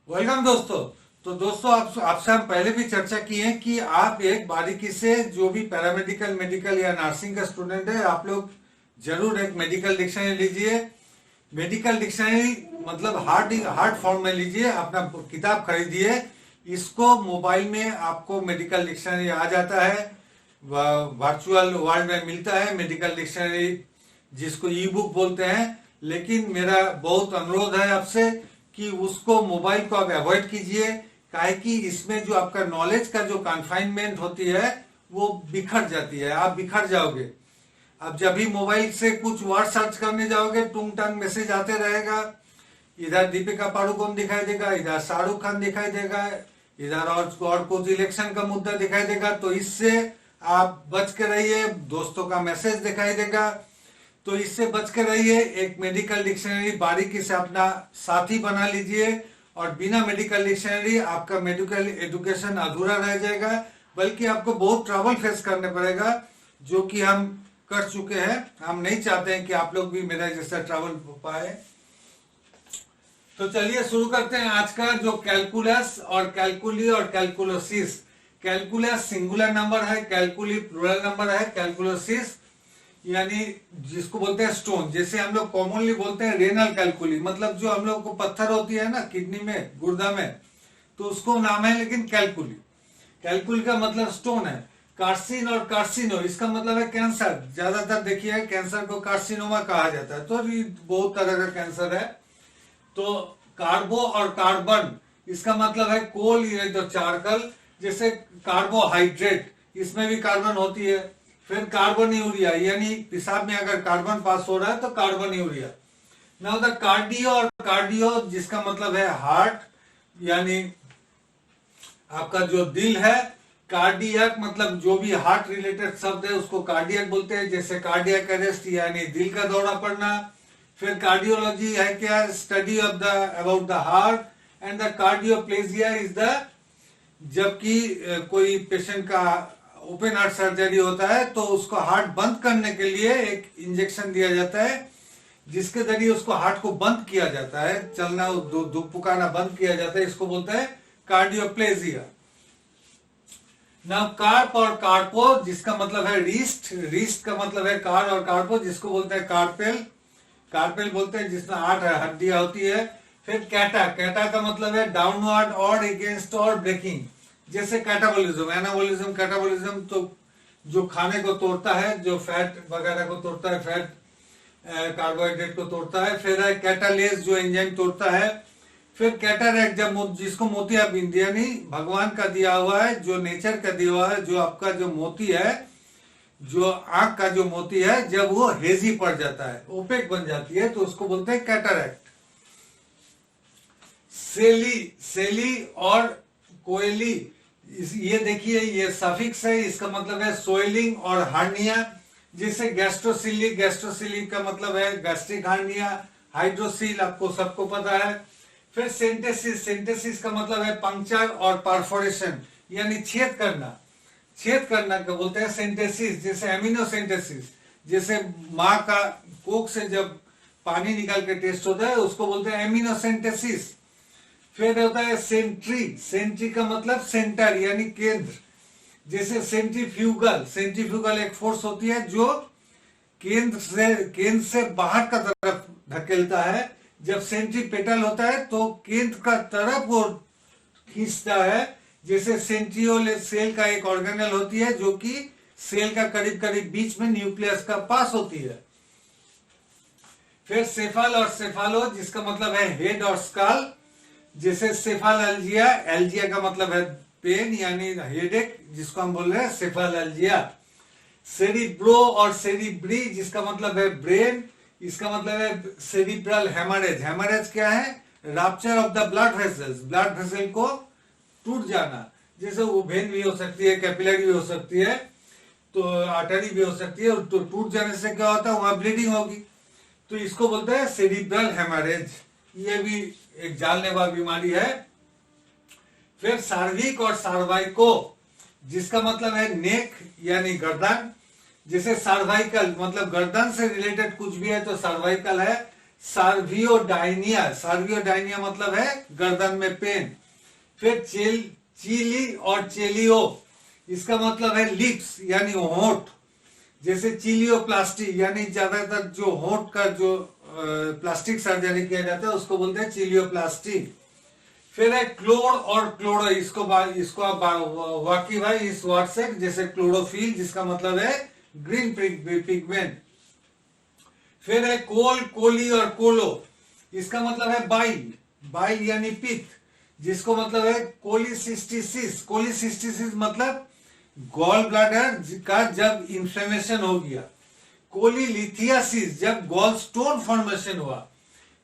Welcome दोस्तों। तो दोस्तों आपसे हम पहले भी चर्चा की है कि आप एक बारीकी से जो भी पैरामेडिकल मेडिकल या नर्सिंग का स्टूडेंट है, आप लोग जरूर एक मेडिकल डिक्शनरी लीजिए। मेडिकल डिक्शनरी मतलब हार्ड हार्ड फॉर्म में लीजिए, अपना किताब खरीदिए। इसको मोबाइल में आपको मेडिकल डिक्शनरी आ जाता है, वर्चुअल वर्ल्ड में मिलता है मेडिकल डिक्शनरी, जिसको ई बुक बोलते हैं। लेकिन मेरा बहुत अनुरोध है आपसे कि उसको मोबाइल को आप अवॉइड कीजिए, काहे कि इसमें जो आपका नॉलेज का जो कन्फाइनमेंट होती है वो बिखर जाती है, आप बिखर जाओगे। अब जब भी मोबाइल से कुछ वर्ड सर्च करने जाओगे, टूंग टांग मैसेज आते रहेगा। इधर दीपिका पादुकोण दिखाई देगा, इधर शाहरुख खान दिखाई देगा, इधर और कुछ इलेक्शन का मुद्दा दिखाई देगा। तो इससे आप बच के रहिए। दोस्तों का मैसेज दिखाई देगा, तो इससे बच के रहिए। एक मेडिकल डिक्शनरी बारीकी से अपना साथी बना लीजिए, और बिना मेडिकल डिक्शनरी आपका मेडिकल एजुकेशन अधूरा रह जाएगा, बल्कि आपको बहुत ट्रबल फेस करने पड़ेगा, जो कि हम कर चुके हैं। हम नहीं चाहते हैं कि आप लोग भी मेरा जैसा ट्रबल पाए। तो चलिए शुरू करते हैं आज का जो कैलकुलस और कैलकुली और कैलकुलोसिस। कैलकुलस सिंगुलर नंबर है, कैलकुली प्लूरल नंबर है, कैलकुलोसिस यानी जिसको बोलते हैं स्टोन। जैसे हम लोग कॉमनली बोलते हैं रेनल कैलकुली, मतलब जो हम लोग को पत्थर होती है ना किडनी में, गुर्दा में, तो उसको नाम है लेकिन कैलकुली। कैलकुली का मतलब स्टोन है। कार्सिन और कार्सिनो, इसका मतलब है कैंसर। ज्यादातर देखिए कैंसर को कार्सिनोमा कहा जाता है, तो ये बहुत तरह का कैंसर है। तो कार्बो और कार्बन, इसका मतलब है कोल या तो चारकल। जैसे कार्बोहाइड्रेट, इसमें भी कार्बन होती है। फिर कार्बन यूरिया, यानी पेशाब में अगर कार्बन पास हो रहा है तो carbon urea. Now the cardio और कार्डियो, जिसका मतलब है हार्ट, यानी आपका जो दिल है। कार्डियक मतलब जो भी हार्ट रिलेटेड शब्द है उसको कार्डियक बोलते हैं, जैसे कार्डियक अरेस्ट यानी दिल का दौरा पड़ना। फिर कार्डियोलॉजी है क्या, study of the about the heart. And the cardioplegia is the, जबकि कोई पेशेंट का ओपन हार्ट सर्जरी होता है तो उसको हार्ट बंद करने के लिए एक इंजेक्शन दिया जाता है, जिसके जरिए उसको हार्ट को बंद किया जाता है, चलना धूप पुकारना बंद किया जाता है। इसको बोलते हैं कार्डियोप्लेजिया। नाउ कार्प और कार्पो, जिसका मतलब है रिस्ट। रिस्ट का मतलब है कार और कार्पो, जिसको बोलते हैं कार्पेल। कार्पेल बोलते हैं जिसमें 8 हड्डियां होती है। फिर कैटा, कैटा का मतलब है डाउनवर्ड और अगेंस्ट और ब्रेकिंग। जैसे कैटाबोलिज्म, एनाबोलिज्म, कैटाबोलिज्म तो जो खाने को तोड़ता है, जो फैट वगैरह को तोड़ता है, फैट कार्बोहाइड्रेट को तोड़ता है। फिर है कैटालेज, जो एंजाइम तोड़ता है। फिर कैटारैक्ट, जब जिसको मोतियाबिंद यानी भगवान का दिया हुआ है, जो नेचर का दिया हुआ है, जो आपका जो मोती है, जो आंख का जो मोती है, जब वो हेजी पड़ जाता है, ओपेक बन जाती है, तो उसको बोलते हैं कैटारैक्ट। सेली, सेली और कोयली, ये देखिए ये सफिक्स है, इसका मतलब है सोइलिंग और हार्निया। जैसे गैस्ट्रोसिलिक, गैस्ट्रोसिलिक का मतलब है गैस्ट्रिक हार्निया। हाइड्रोसिल आपको सबको पता है। फिर सेंटेसिस, सेंटेसिस का मतलब है पंक्चर और परफोरेशन, यानी छेद करना। छेद करना को बोलते हैं सेंटेसिस। जैसे एमिनोसेंटेसिस, जैसे माँ का कोख से जब पानी निकाल के टेस्ट होता है उसको बोलते हैं एमिनोसेंटेसिस। फिर होता है सेंट्री, सेंट्री का मतलब सेंटर यानी केंद्र। जैसे सेंट्रीफ्यूगल, सेंट्रीफ्यूगल एक फोर्स होती है जो केंद्र से बाहर का तरफ धकेलता है। जब सेंट्रीपेटल होता है तो केंद्र का तरफ वो खींचता है। जैसे सेंट्रियोल सेल का एक ऑर्गेनल होती है जो कि सेल का करीब करीब बीच में न्यूक्लियस का पास होती है। फिर सेफल और सेफालो, जिसका मतलब है हेड और स्कल। जैसे सेफालजिया, एल्जिया का मतलब है पेन यानी हेडेक, जिसको हम बोल रहे हैं सेफालजिया। सेरिब्रो और सेरिब्री, जिसका मतलब है ब्रेन। इसका मतलब है सेरिब्रल हेमरेज। हेमरेज क्या है, rupture of the blood vessels, blood vessel को टूट जाना। जैसे वो वेन भी हो सकती है, कैपिलरी भी हो सकती है, तो आर्टरी भी हो सकती है। तो टूट जाने से क्या होता है, वहां ब्लीडिंग होगी, तो इसको बोलते हैं सेरिब्रल हेमरेज। ये भी एक जानलेवा बीमारी है। फिर सार्विक और सार्वाइको, जिसका मतलब है नेक यानी गर्दन। जैसे सर्वाइकल मतलब गर्दन से रिलेटेड कुछ भी है तो सर्वाइकल है। सर्वियोडाइनिया, सर्वियोडाइनिया मतलब है गर्दन में पेन। फिर चीली और चेलियो, इसका मतलब है लिप्स यानी होंठ। जैसे चिलियोप्लास्टी यानी ज्यादातर जो होंठ का जो प्लास्टिक सर्जरी किया जाता है उसको बोलते हैं चिलियोप्लास्टी। फिर है क्लोर और क्लोरो, इसको आप वाकई भाई इस वर्ड से, जैसे क्लोरोफिल जिसका मतलब है ग्रीन पिगमेंट। फिर है कोल, कोली और कोलो, इसका मतलब है बाइल, बाइल यानी पित्त, जिसको मतलब है कोलिसिस्टिसिस। कोलिसिस्टिसिस मतलब गॉल ब्लैडर का जब इंफ्लेमेशन हो गया। कोलिलिथियासिस जब गॉल स्टोन फॉर्मेशन हुआ।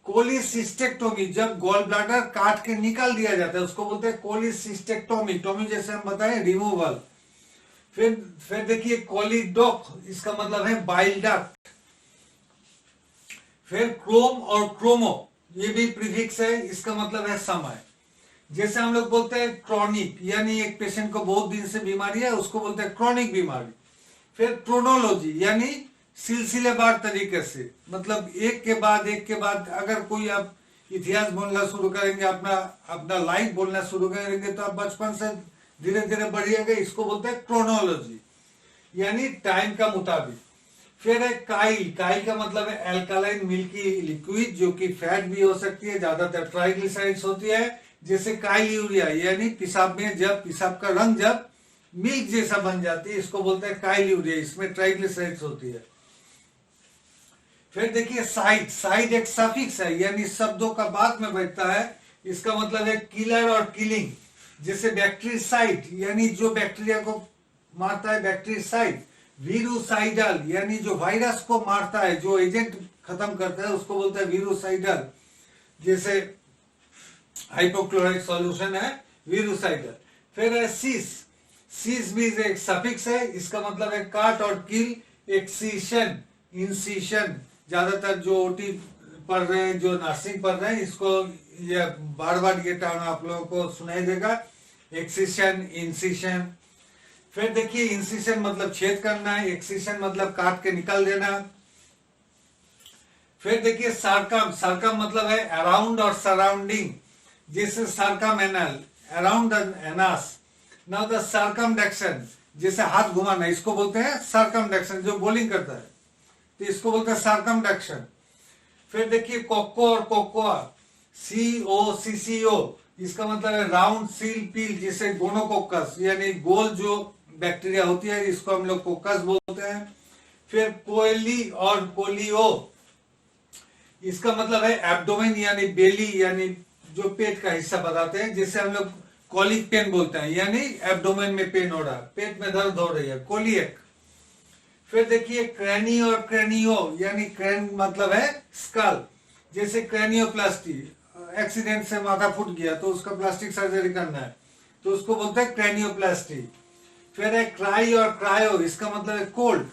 कोलिसिस्टेक्टोमी जब गॉल ब्लैडर काट के निकाल दिया जाता है उसको बोलते हैं कोलिसिस्टेक्टोमी। टोमी जैसे हम बताएं रिमूवल। फिर देखिए कोलिडोक, इसका मतलब है बाइल डक्ट। फिर क्रोम और क्रोमो, ये भी प्रीफिक्स है, इसका मतलब है समय। जैसे हम लोग बोलते हैं क्रॉनिक, यानी एक पेशेंट को बहुत दिन से बीमारी है उसको बोलते हैं क्रॉनिक बीमारी। फिर क्रोनोलॉजी यानी सिलसिलेवार तरीके से, मतलब एक के बाद अगर कोई आप इतिहास बोलना शुरू करेंगे, अपना लाइफ बोलना शुरू करेंगे तो आप बचपन से धीरे धीरे बढ़िएगा, इसको बोलते हैं क्रोनोलॉजी यानी टाइम का मुताबिक। फिर है काइल, काइल का मतलब है एल्कालाइन मिल्की लिक्विड, जो कि फैट भी हो सकती है, ज्यादातर ट्राइग्लिसराइड्स होती है। जैसे काइल यूरिया यानी पेशाब में जब पेशाब का रंग जब मिल्क जैसा बन जाती है इसको बोलते हैं काइल यूरिया, इसमें ट्राइग्लिसराइड्स होती है। फिर देखिए साइड, साइड एक सफिक्स है यानी शब्दों का बाद में बैठता है, इसका मतलब है किलर और किलिंग। जैसे बैक्टीरिसाइड यानी जो बैक्टीरिया को मारता है बैक्टीरिसाइड। वीरुसाइडल यानी जो वायरस को मारता है, जो एजेंट खत्म करता है उसको बोलते हैं वीरुसाइडल। जैसे हाइपोक्लोराइड सॉल्यूशन है वीरुसाइडल। फिर है सीस, सीस भी एक सफिक्स है, इसका मतलब है काट और किल। एक्सीशन, इंसीशन, ज्यादातर जो ओटी पढ़ रहे हैं, जो नर्सिंग पढ़ रहे हैं, इसको ये बार बार ये टर्म आप लोगों को सुनाई देगा, एक्सीशन, इंसीशन। फिर देखिए इंसीशन मतलब छेद करना है, एक्सीशन मतलब काट के निकाल देना। फिर देखिए सार्कम, सार्कम मतलब है अराउंड और सराउंडिंग। जैसे circumanal, around the anus. Now the circumduction, जैसे हाथ घुमाना, इसको बोलते हैं सर्कमडक्शन। जो बॉलिंग करता है तो इसको बोलते हैं सर्कमडक्शन। फिर देखिए कोको और कोकोआ, COCCO, इसका मतलब है राउंड सील पील, जिसे गोनोकोकस यानी गोल जो बैक्टीरिया होती है इसको हम लोग कोकस बोलते हैं। फिर कोएली और कोलियो, इसका मतलब है एब्डोमेन यानी बेली यानी जो पेट का हिस्सा बताते हैं, जिसे हम लोग कॉलिक पेन बोलते हैं, यानी एब्डोमेन में पेन हो रहा है, पेट में दर्द हो रही है, कोलियक। फिर देखिए क्रैनी और क्रैनियो यानी क्रैन मतलब है स्कल। जैसे क्रैनियोप्लास्टी, एक्सीडेंट से माथा फूट गया तो उसका प्लास्टिक सर्जरी करना है तो उसको बोलते हैं क्रैनियोप्लास्टी। फिर है क्राई और क्रायो, इसका मतलब है कोल्ड।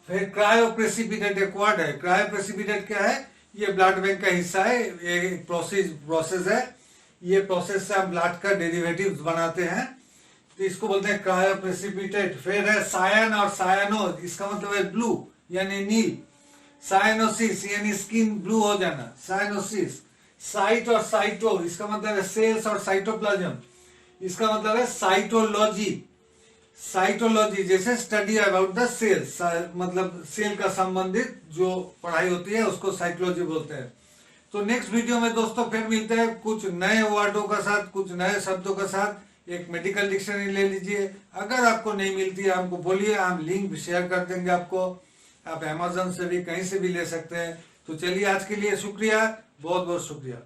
फिर क्रायो प्रेसिपिटेट एक वर्ड है। क्रायो प्रेसिपिटेट क्या है? ये ब्लड बैंक का हिस्सा है, ये प्रोसेस है। ये प्रोसेस से हम ब्लड का डेरिवेटिव्स बनाते हैं तो इसको बोलते हैं क्रायो प्रेसिपिटेट। फिर है सायन और सायनो, इसका मतलब है ब्लू यानी नील। साइनोसिस यानी स्किन ब्लू हो जाना, साइनोसिस। साइट और साइटो, इसका मतलब है सेल्स और साइटोप्लाज्म, इसका मतलब है साइटोलॉजी। साइटोलॉजी जैसे स्टडी अबाउट द सेल्स, मतलब सेल का संबंधित जो पढ़ाई होती है उसको साइकोलॉजी बोलते हैं। तो नेक्स्ट वीडियो में दोस्तों फिर मिलते हैं कुछ नए वर्डों का साथ, कुछ नए शब्दों का साथ। एक मेडिकल डिक्शनरी ले लीजिए, अगर आपको नहीं मिलती है हमको बोलिए, हम लिंक शेयर कर देंगे आपको। आप अमेज़न से भी कहीं से भी ले सकते हैं। तो चलिए आज के लिए शुक्रिया, बहुत बहुत शुक्रिया।